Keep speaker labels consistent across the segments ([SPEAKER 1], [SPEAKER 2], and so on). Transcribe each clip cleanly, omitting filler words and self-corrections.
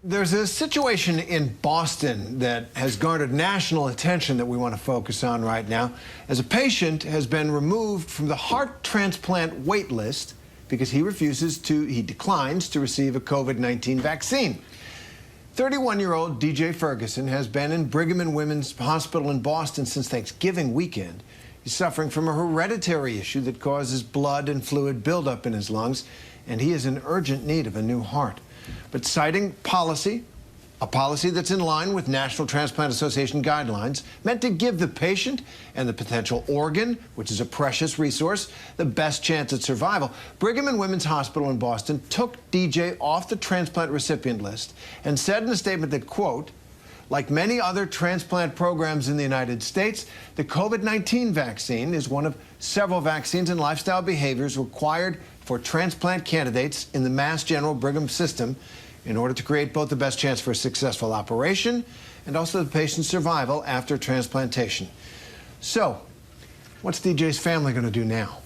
[SPEAKER 1] There's a situation in Boston that has garnered national attention that we want to focus on right now, as a patient has been removed from the heart transplant wait list because he declines to receive a COVID-19 vaccine. 31-year-old DJ Ferguson has been in Brigham and Women's Hospital in Boston since Thanksgiving weekend. He's suffering from a hereditary issue that causes blood and fluid buildup in his lungs, and he is in urgent need of a new heart. But citing a policy that's in line with National Transplant Association guidelines, meant to give the patient and the potential organ, which is a precious resource, the best chance at survival, Brigham and Women's Hospital in Boston took DJ off the transplant recipient list and said in a statement that, quote, like many other transplant programs in the United States, the COVID-19 vaccine is one of several vaccines and lifestyle behaviors required for transplant candidates in the Mass General Brigham system in order to create both the best chance for a successful operation and also the patient's survival after transplantation. So, what's DJ's family going to do now?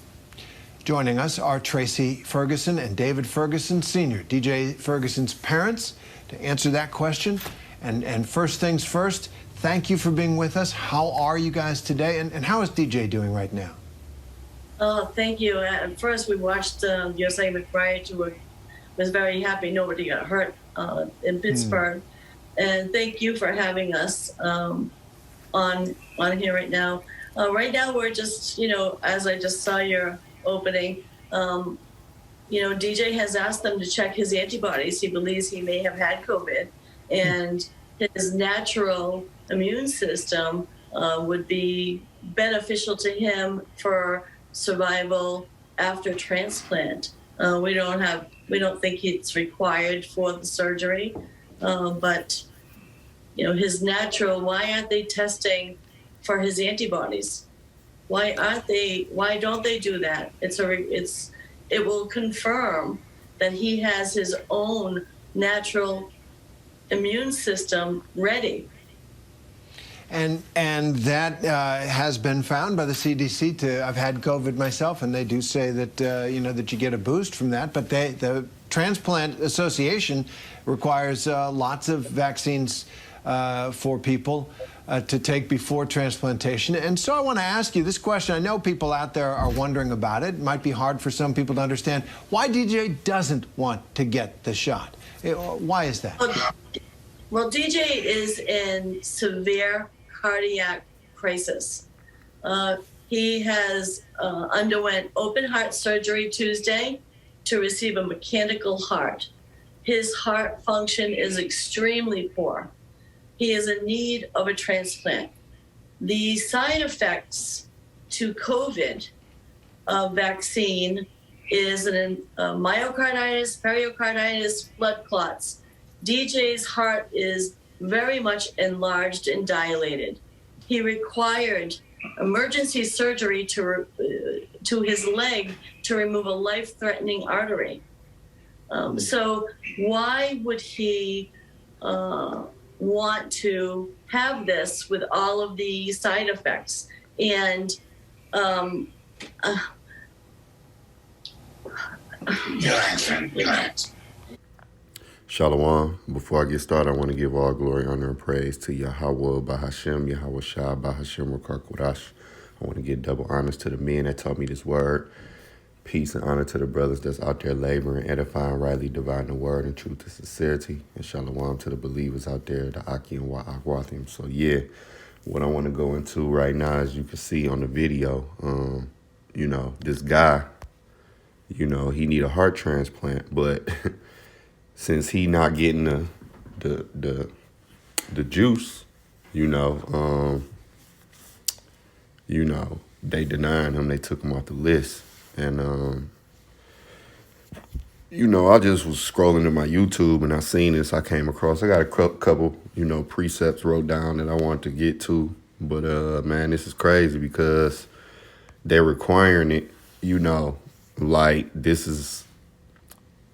[SPEAKER 1] Joining us are Tracy Ferguson and David Ferguson Sr., DJ Ferguson's parents, to answer that question. And first things first, thank you for being with us. How are you guys today? And how is DJ doing right now?
[SPEAKER 2] Oh, thank you. At first, we watched your segment prior to it. Was very happy nobody got hurt in Pittsburgh. And thank you for having us on here right now. Right now, we're just, as I just saw your opening, DJ has asked them to check his antibodies. He believes he may have had COVID. And his natural immune system would be beneficial to him for survival after transplant. We don't think it's required for the surgery, but his natural. Why aren't they testing for his antibodies? Why don't they do that? It will confirm that he has his own natural immune system ready.
[SPEAKER 1] And that has been found by the CDC. I've had COVID myself, and they do say that that you get a boost from that. But the Transplant Association requires lots of vaccines for people to take before transplantation. And so I want to ask you this question. I know people out there are wondering about it. It might be hard for some people to understand why DJ doesn't want to get the shot. Why is that?
[SPEAKER 2] Well, DJ is in severe cardiac crisis. He has underwent open heart surgery Tuesday to receive a mechanical heart. His heart function is extremely poor. He is in need of a transplant. The side effects to COVID vaccine is myocarditis, pericarditis, blood clots. DJ's heart is very much enlarged and dilated. He required emergency surgery to his leg to remove a life-threatening artery. So why would he want to have this with all of the side effects? And
[SPEAKER 3] Shalom. Before I get started, I want to give all glory, honor, and praise to Yahweh, Bahashem, Yahweh Shah, Bahashem, Rakar Kodash. I want to give double honors to the men that taught me this word. Peace and honor to the brothers that's out there laboring, edifying, rightly dividing the word in truth and sincerity. And shalom to the believers out there, the Aki and Wa'akwathim. So yeah, what I want to go into right now, as you can see on the video, this guy, he need a heart transplant, but since he not getting the juice, they denying him. They took him off the list. And, I just was scrolling in my YouTube and I seen this. I came across, I got a couple, precepts wrote down that I wanted to get to. But, man, this is crazy because they're requiring it, like this is,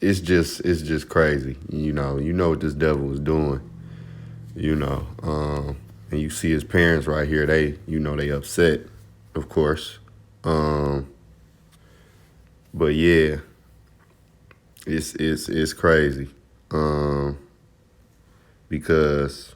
[SPEAKER 3] it's just crazy. You know what this devil is doing, and you see his parents right here. They, they upset, of course. But yeah, it's crazy. because,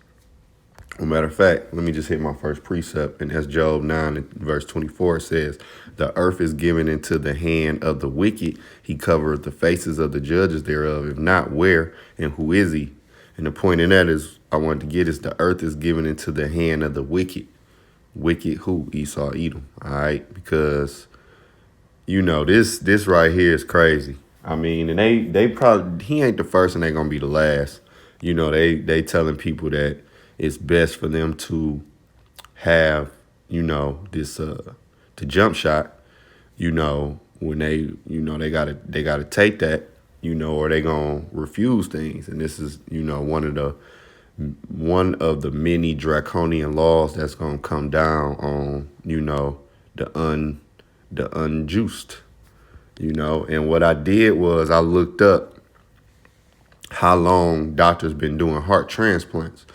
[SPEAKER 3] well, matter of fact, let me just hit my first precept, and that's Job 9 and verse 24. It says, the earth is given into the hand of the wicked. He covereth the faces of the judges thereof. If not, where and who is he? And the point in that is, I wanted to get is the earth is given into the hand of the wicked. Wicked who? Esau, Edom. All right, because this right here is crazy. I mean, and they probably, he ain't the first and they gonna be the last. They telling people that it's best for them to have, this the jump shot, when they gotta take that, or they gonna refuse things. And this is, one of the many draconian laws that's gonna come down on, the unjust, and what I did was I looked up how long doctors been doing heart transplants.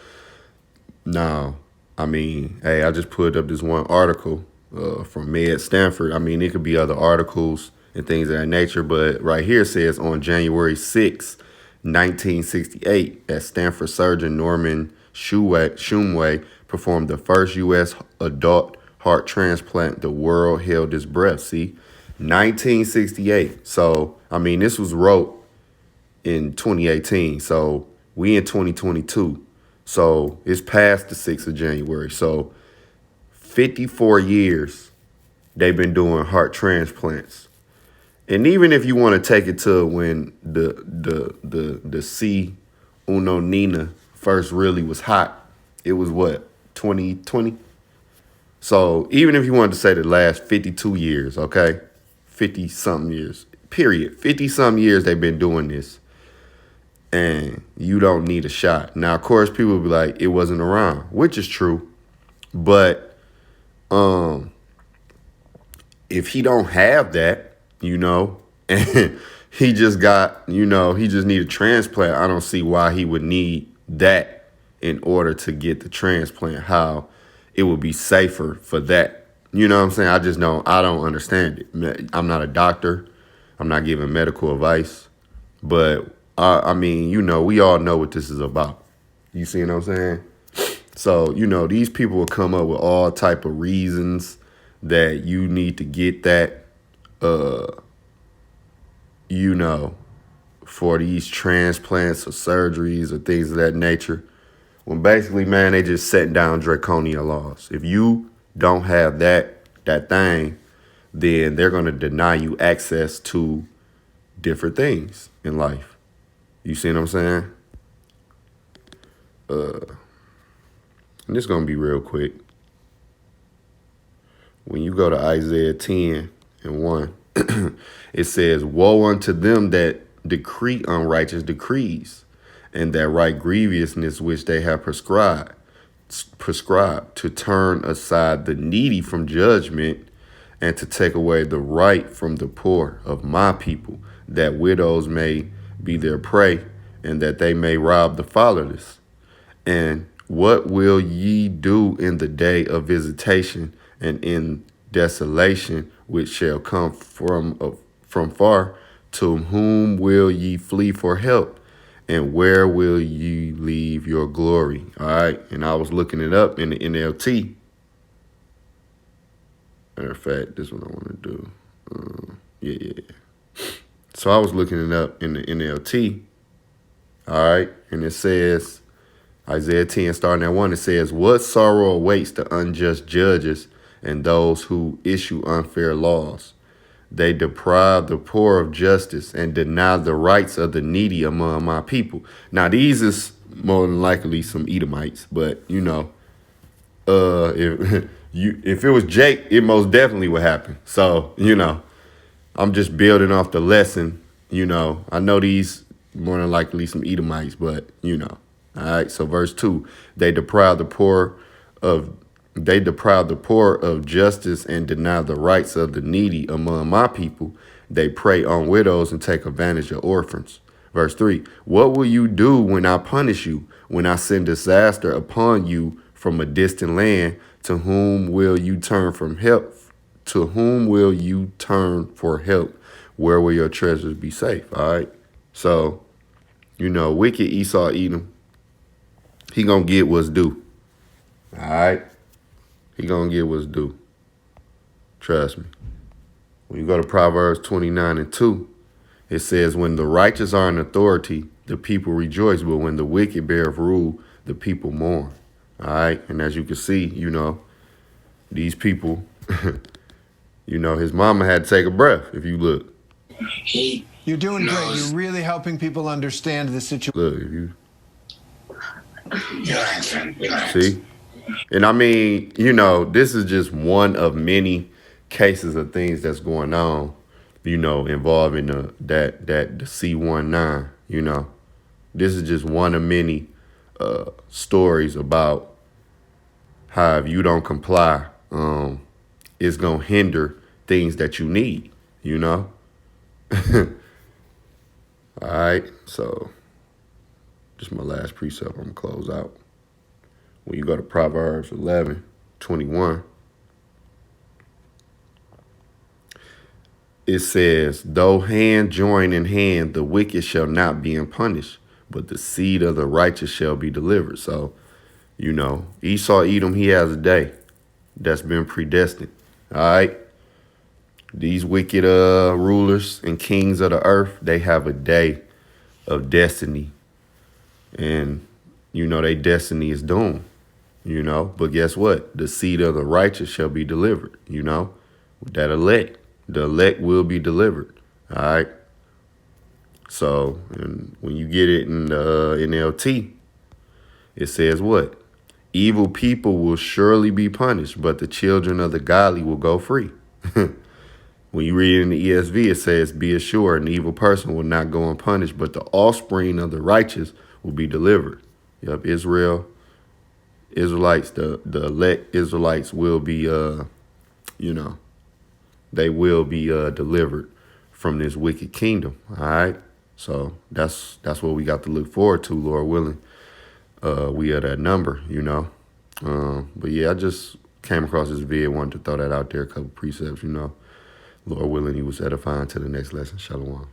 [SPEAKER 3] Now, I mean, hey, I just put up this one article from Stanford. I mean, it could be other articles and things of that nature, but right here it says on January 6, 1968, that Stanford surgeon Norman Shumway performed the first U.S. adult heart transplant. The world held its breath. See, 1968. So, I mean, this was wrote in 2018. So we in 2022. So it's past the 6th of January. So 54 years they've been doing heart transplants. And even if you want to take it to when the C Uno Nina first really was hot, it was what, 2020? So even if you wanted to say the last 52 years, okay, 50 something years, period, 50 something years they've been doing this, and you don't need a shot. Now, of course, people will be like, it wasn't around, which is true. But if he don't have that, and he just got, he just need a transplant, I don't see why he would need that in order to get the transplant, how it would be safer for that. You know what I'm saying? I don't understand it. I'm not a doctor. I'm not giving medical advice. But, I mean, we all know what this is about. You see what I'm saying? So, these people will come up with all type of reasons that you need to get that, for these transplants or surgeries or things of that nature. When basically, man, they just setting down draconian laws. If you don't have that thing, then they're going to deny you access to different things in life. You see what I'm saying? And this is going to be real quick. When you go to Isaiah 10 and 1, it says, woe unto them that decree unrighteous decrees, and that write grievousness which they have prescribed to turn aside the needy from judgment, and to take away the right from the poor of my people, that widows may be their prey, and that they may rob the fatherless. And what will ye do in the day of visitation, and in desolation which shall come from far? To whom will ye flee for help? And where will ye leave your glory? All right. And I was looking it up in the NLT. Matter of fact, this is what I want to do. Yeah. So I was looking it up in the NLT. All right. And it says, Isaiah 10, starting at 1, it says, what sorrow awaits the unjust judges and those who issue unfair laws? They deprive the poor of justice and deny the rights of the needy among my people. Now, these is more than likely some Edomites, but if it was Jake, it most definitely would happen. So, I'm just building off the lesson. I know these more than likely some Edomites, but all right. So verse 2, they deprive the poor of justice and deny the rights of the needy among my people. They prey on widows and take advantage of orphans. Verse 3, what will you do when I punish you, when I send disaster upon you from a distant land? To whom will you turn from help? To whom will you turn for help? Where will your treasures be safe? All right. So, wicked Esau, Edom. he gonna get what's due. All right? He gonna get what's due. Trust me. When you go to Proverbs 29:2, it says, when the righteous are in authority, the people rejoice, but when the wicked bear rule, the people mourn. All right? And as you can see, these people, his mama had to take a breath, if you look.
[SPEAKER 1] You're doing great. You're really helping people understand the situation.
[SPEAKER 3] Look, if you see? And I mean, this is just one of many cases of things that's going on, involving the C19, This is just one of many stories about how if you don't comply, it's going to hinder things that you need, All right, so just my last precept I'm going to close out. When you go to Proverbs 11:21, it says, though hand join in hand, the wicked shall not be punished, but the seed of the righteous shall be delivered. So, Esau, Edom, he has a day that's been predestined. All right. These wicked rulers and kings of the earth, they have a day of destiny. And, their destiny is doomed, But guess what? The seed of the righteous shall be delivered, That elect. The elect will be delivered. All right. So, and when you get it in the NLT, it says what? Evil people will surely be punished, but the children of the godly will go free. When you read it in the ESV, it says, be assured, an evil person will not go unpunished, but the offspring of the righteous will be delivered. Yep, Israelites, the elect Israelites will be, they will be delivered from this wicked kingdom. All right. So that's what we got to look forward to, Lord willing. We are that number, But yeah, I just came across this video, wanted to throw that out there, a couple precepts, Lord willing, he was edifying to the next lesson. Shalom.